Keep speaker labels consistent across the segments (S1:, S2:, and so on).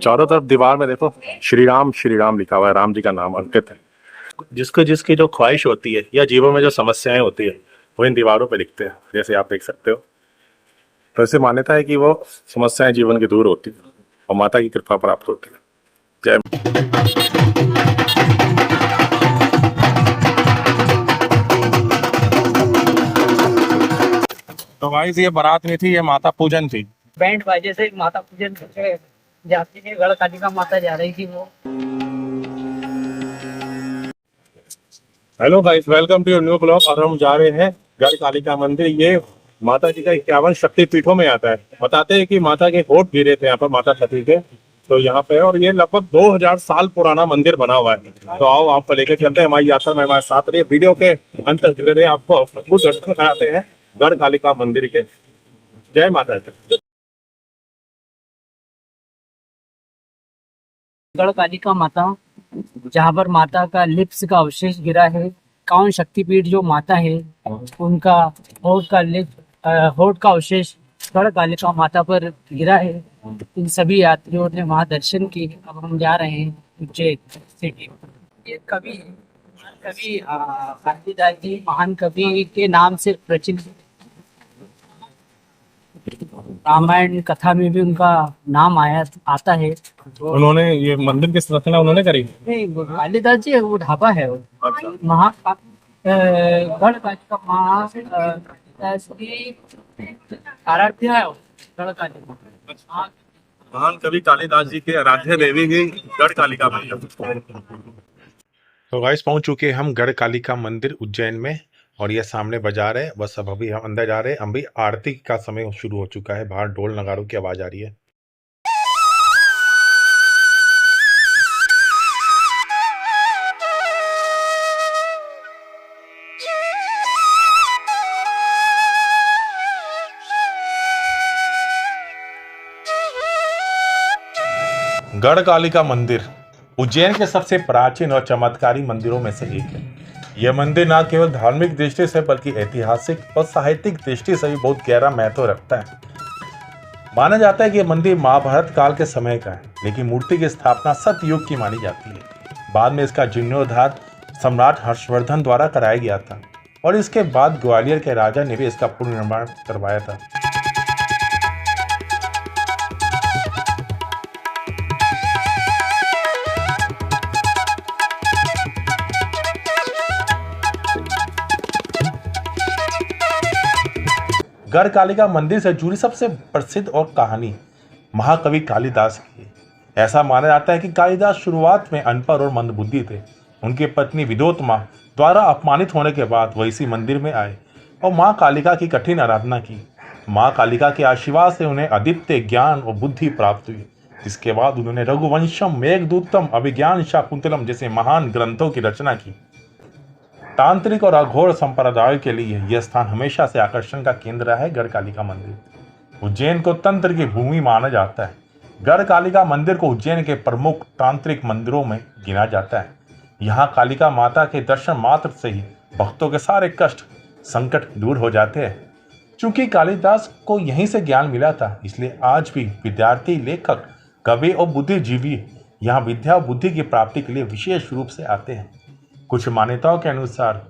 S1: चारों तरफ दीवार में देखो श्री राम लिखा हुआ है, राम जी का नाम अंकित है। जिसको जिसकी जो ख्वाहिश होती है या जीवन में जो समस्याएं होती है वो इन दीवारों पे लिखते हैं, जैसे आप देख सकते हो। तो ऐसे मान्यता है कि वो समस्याएं जीवन की दूर होती है और माता की कृपा प्राप्त होती है। जय। तो गाइस ये बारात नहीं थी, ये माता पूजन थी।
S2: बैंड बाजे से माता पूजन करके जाती है, गढ़ कालिका माता जा रही थी वो।
S1: Hello guys, welcome to your new blog. और हम जा रहे हैं गढ़ कालिका मंदिर। ये माता जी का 51 शक्ति पीठों में आता है। बताते हैं कि माता के होठ गिरे थे यहाँ पर माता सती के, तो यहाँ पे। और ये लगभग 2000 साल पुराना मंदिर बना हुआ है। तो आओ आपको लेकर चलते हैं हमारी यात्रा में, हमारे साथ रहिए। वीडियो के अंत तक जुड़े रहिए, आपको कुछ दर्शन कराते हैं गढ़ कालिका मंदिर के। जय माता दी।
S2: गढ़ कालिका माता, जहाँ पर माता का लिप्स का अवशेष गिरा है। 51 शक्तिपीठ जो माता है उनका होठ का अवशेष गढ़ कालिका माता पर गिरा है। इन सभी यात्रियों ने वहाँ दर्शन किए। अब हम जा रहे हैं उज्जैन सिटी। ये कवि कालिदास जी महान कवि के नाम से प्रचलित। रामायण कथा में भी उनका नाम आता है।
S1: उन्होंने ये मंदिर की रचना उन्होंने करी?
S2: नहीं, वो कालिदास जी है, वो ढाबा है वो।
S1: अच्छा।
S2: गढ़ कालिका कालिदास की आराध्या है वो, गढ़ कालिका।
S1: महान कवि कालिदास जी के आराध्य देवी ही गढ़ कालिका मंदिर।
S3: तो गाइस पहुंच चुके हैं हम गढ़ कालिका मंदिर उज्जैन में। और ये सामने बाजार है। बस अब अभी हम अंदर जा रहे हैं। अभी आरती का समय शुरू हो चुका है। बाहर ढोल नगारों की आवाज आ रही है। गढ़ कालिका मंदिर उज्जैन के सबसे प्राचीन और चमत्कारी मंदिरों में से एक है। यह मंदिर न केवल धार्मिक दृष्टि से बल्कि ऐतिहासिक और साहित्यिक दृष्टि से भी बहुत गहरा महत्व रखता है। माना जाता है कि यह मंदिर महाभारत काल के समय का है, लेकिन मूर्ति की स्थापना सतयुग की मानी जाती है। बाद में इसका जीर्णोद्धार सम्राट हर्षवर्धन द्वारा कराया गया था और इसके बाद ग्वालियर के राजा ने भी इसका पुनर्निर्माण करवाया था। गढ़ कालिका मंदिर से जुड़ी सबसे प्रसिद्ध और कहानी महाकवि कालिदास की है। ऐसा माना जाता है कि कालिदास शुरुआत में अनपढ़ और मंदबुद्धि थे। उनकी पत्नी विद्योत्मा द्वारा अपमानित होने के बाद वह इसी मंदिर में आए और माँ कालिका की कठिन आराधना की। माँ कालिका के आशीर्वाद से उन्हें अद्वितीय ज्ञान और बुद्धि प्राप्त हुई, जिसके बाद उन्होंने रघुवंशम, मेघदूतम, अभिज्ञान शाकुंतलम जैसे महान ग्रंथों की रचना की। तांत्रिक और अघोर संप्रदाय के लिए यह स्थान हमेशा से आकर्षण का केंद्र रहा है। गढ़ कालिका मंदिर उज्जैन को तंत्र की भूमि माना जाता है। गढ़ कालिका मंदिर को उज्जैन के प्रमुख तांत्रिक मंदिरों में गिना जाता है। यहाँ कालिका माता के दर्शन मात्र से ही भक्तों के सारे कष्ट संकट दूर हो जाते हैं। चूंकि कालिदास को यहीं से ज्ञान मिला था, इसलिए आज भी विद्यार्थी, लेखक, कवि और बुद्धिजीवी यहाँ विद्या और बुद्धि की प्राप्ति के लिए विशेष रूप से आते हैं। कुछ मान्यताओं के अनुसार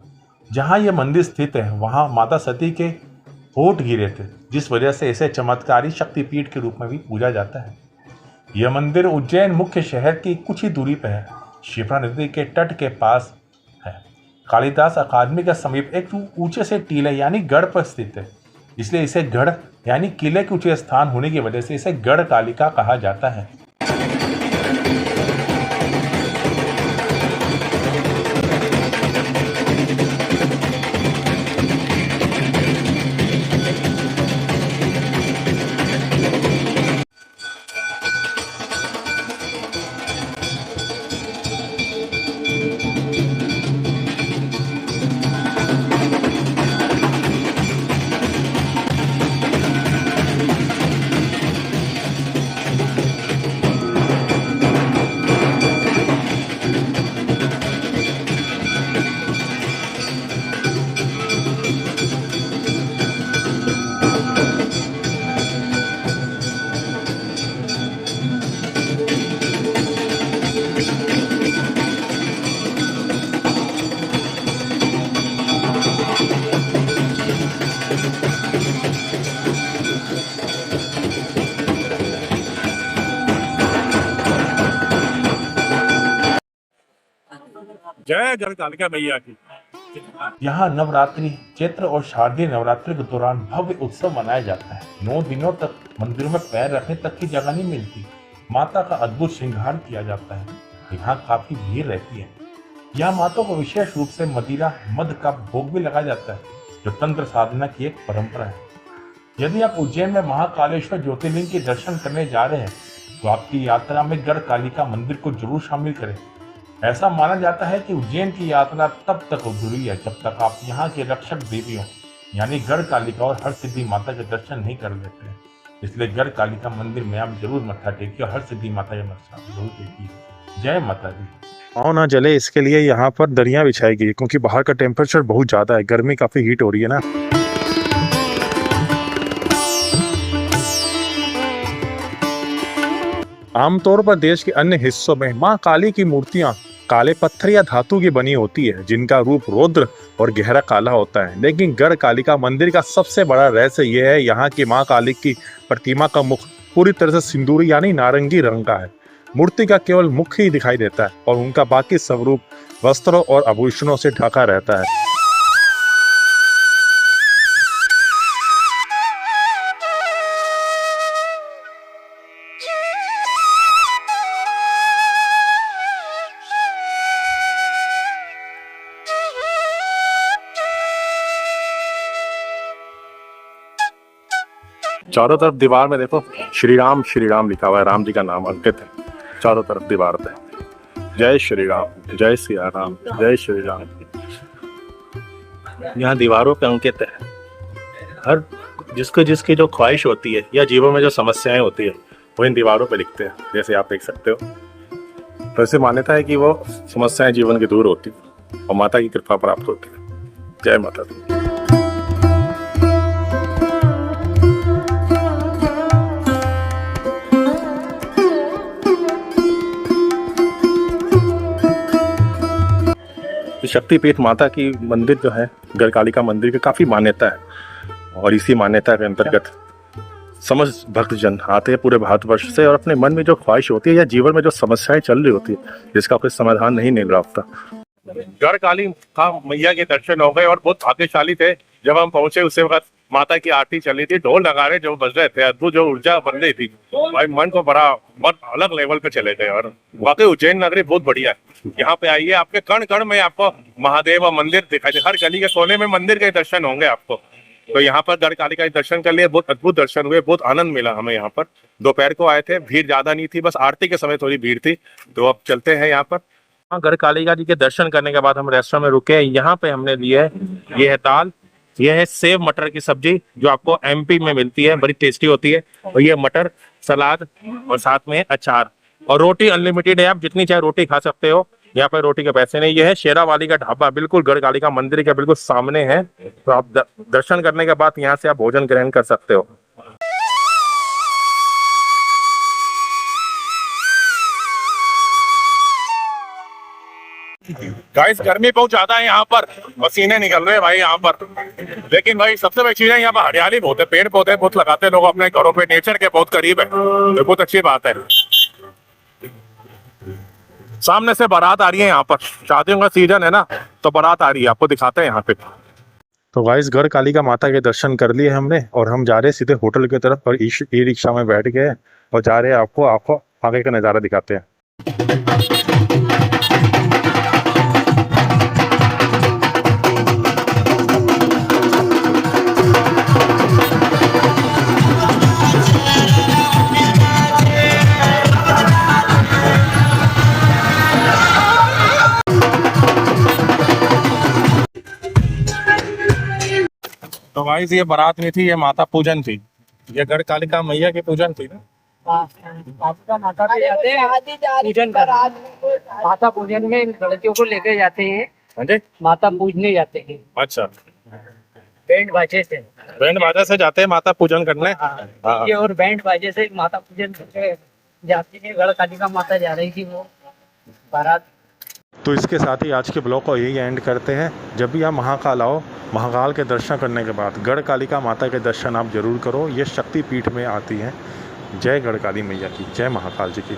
S3: जहाँ यह मंदिर स्थित है वहाँ माता सती के होठ गिरे थे, जिस वजह से इसे चमत्कारी शक्तिपीठ के रूप में भी पूजा जाता है। यह मंदिर उज्जैन मुख्य शहर की कुछ ही दूरी पर है, शिप्रा नदी के तट के पास है। कालिदास अकादमी के समीप एक ऊंचे से टीले यानी गढ़ पर स्थित है, इसलिए इसे गढ़ यानी किले के ऊंचे स्थान होने की वजह से इसे गढ़ कालिका कहा जाता है।
S1: जय गढ़ कालिका मैया की।
S3: यहाँ नवरात्रि, चैत्र और शारदीय नवरात्रि के दौरान भव्य उत्सव मनाया जाता है। 9 दिनों तक मंदिरों में पैर रखने तक की जगह नहीं मिलती। माता का अद्भुत श्रृंगार किया जाता है। यहाँ काफी भीड़ रहती है। यहाँ माता को विशेष रूप से मदिरा मध का भोग भी लगाया जाता है, जो तंत्र साधना की एक परंपरा है। यदि आप उज्जैन में महाकालेश्वर ज्योतिर्लिंग के दर्शन करने जा रहे हैं तो आपकी यात्रा में गढ़ कालिका मंदिर को जरूर शामिल करें। ऐसा माना जाता है कि उज्जैन की यात्रा तब तक अधूरी है जब तक आप यहाँ के रक्षक देवियों यानी गढ़ कालिका और हर सिद्धि माता के दर्शन नहीं कर लेते हैं। इसलिए गढ़ कालिका मंदिर में आप जरूर मत्था टेकिए और हर सिद्धि माता के मत्था जरूर टेकिए। जय माता दी।
S4: पाँव ना जले इसके लिए यहाँ पर दरियाँ बिछाई गई है, क्योंकि बाहर का टेम्परेचर बहुत ज़्यादा है, गर्मी काफ़ी हीट हो रही है ना। आमतौर पर देश के अन्य हिस्सों में माँ काली की मूर्तियाँ काले पत्थर या धातु की बनी होती है, जिनका रूप रौद्र और गहरा काला होता है। लेकिन गढ़ कालिका मंदिर का सबसे बड़ा रहस्य यह है यहाँ की माँ काली की प्रतिमा का मुख पूरी तरह से सिंदूरी यानी नारंगी रंग का है। मूर्ति का केवल मुख ही दिखाई देता है और उनका बाकी स्वरूप वस्त्रों और आभूषणों से ढका रहता है।
S1: चारों तरफ दीवार में देखो श्री राम लिखा हुआ है, राम जी का नाम अंकित है चारों तरफ दीवार पे। जय श्री राम, जय सिया राम, जय श्री राम। यहाँ दीवारों पे अंकित है। हर जिसकी जो ख्वाहिश होती है या जीवन में जो समस्याएं होती है वो इन दीवारों पे लिखते हैं, जैसे आप देख सकते हो। तो ऐसे मान्यता है कि वो समस्याएं जीवन की दूर होती है और माता की कृपा प्राप्त होती है। जय माता दी। शक्तिपीठ माता की मंदिर जो है गढ़ कालिका मंदिर की काफी मान्यता है और इसी मान्यता के अंतर्गत समस्त भक्तजन आते हैं पूरे भारतवर्ष से और अपने मन में जो ख्वाहिश होती है या जीवन में जो समस्याएं चल रही होती है जिसका कोई समाधान नहीं मिल रहा होता। गढ़ कालिका मैया के दर्शन हो गए और बहुत भाग्यशाली थे। जब हम पहुंचे उसी वक्त माता की आरती चल रही थी, ढोल नगाड़े जो बज रहे थे, अद्भुत जो ऊर्जा बन रही थी, भाई मन को बड़ा बहुत अलग लेवल पे चले गए। और वाकई उज्जैन नगरी बहुत बढ़िया है। यहाँ पे आइए, आपके कण कण में आपको महादेव मंदिर दिखाई दे, हर गली के कोने में मंदिर के दर्शन होंगे आपको। तो यहाँ पर गढ़ कालिका के दर्शन कर लिए, बहुत अद्भुत दर्शन हुए, बहुत आनंद मिला हमें। यहाँ पर दोपहर को आए थे, भीड़ ज्यादा नहीं थी, बस आरती के समय थोड़ी भीड़ थी। तो अब चलते हैं यहाँ पर। गढ़ कालिका जी के दर्शन करने के बाद हम रेस्टोरेंट में रुके। यहाँ पे हमने लिए ये है दाल, ये है सेव मटर की सब्जी जो आपको एमपी में मिलती है, बड़ी टेस्टी होती है। और ये मटर सलाद और साथ में अचार और रोटी अनलिमिटेड है, आप जितनी चाहे रोटी खा सकते हो। यहाँ पे रोटी के पैसे नहीं। ये है शेरावाली का ढाबा, बिल्कुल गढ़ कालिका मंदिर के बिल्कुल सामने है। तो आप दर्शन करने के बाद यहाँ से आप भोजन ग्रहण कर सकते हो। गाइस गर्मी बहुत ज्यादा है यहाँ पर, पसीने निकल रहे हैं भाई यहाँ पर। लेकिन भाई सबसे बड़ी चीज है यहाँ पर हरियाली बहुत है, पेड़ पौधे बहुत लगाते हैं लोग अपने घरों पे, नेचर के बहुत करीब है, तो बहुत अच्छी बात है। सामने से बारात आ रही है यहाँ पर, शादियों का सीजन है ना, तो बारात आ रही है, आपको दिखाते हैं यहाँ पे।
S4: तो गाइस गढ़ कालिका माता के दर्शन कर लिए हमने और हम जा रहे हैं सीधे होटल की तरफ और ई रिक्शा में बैठ गए और जा रहे हैं आपको आगे का नज़ारा दिखाते हैं।
S1: तो गाइस ये बारात नहीं थी, ये माता पूजन थी, ये गढ़ कालिका मैया की पूजन थी ना।
S2: आपका माता पे जाते हैं पूजन करने। माता पूजन में लड़कियों को लेके जाते हैं।
S1: हाँ जी,
S2: माता पूजने जाते हैं।
S1: अच्छा,
S2: बैंड बाजे से,
S1: बैंड बाजा से जाते हैं माता पूजन करने। हाँ।
S2: ये और बैंड बाजे से माता पूजन करके जाती है। गढ़ कालिका माता जा रही थी वो बारात।
S4: तो इसके साथ ही आज के ब्लॉग को यही एंड करते हैं। जब भी आप महाकाल आओ, महाकाल के दर्शन करने के बाद गढ़ कालिका माता के दर्शन आप जरूर करो। ये शक्तिपीठ में आती हैं। जय गढ़ काली मैया की, जय महाकाल जी की।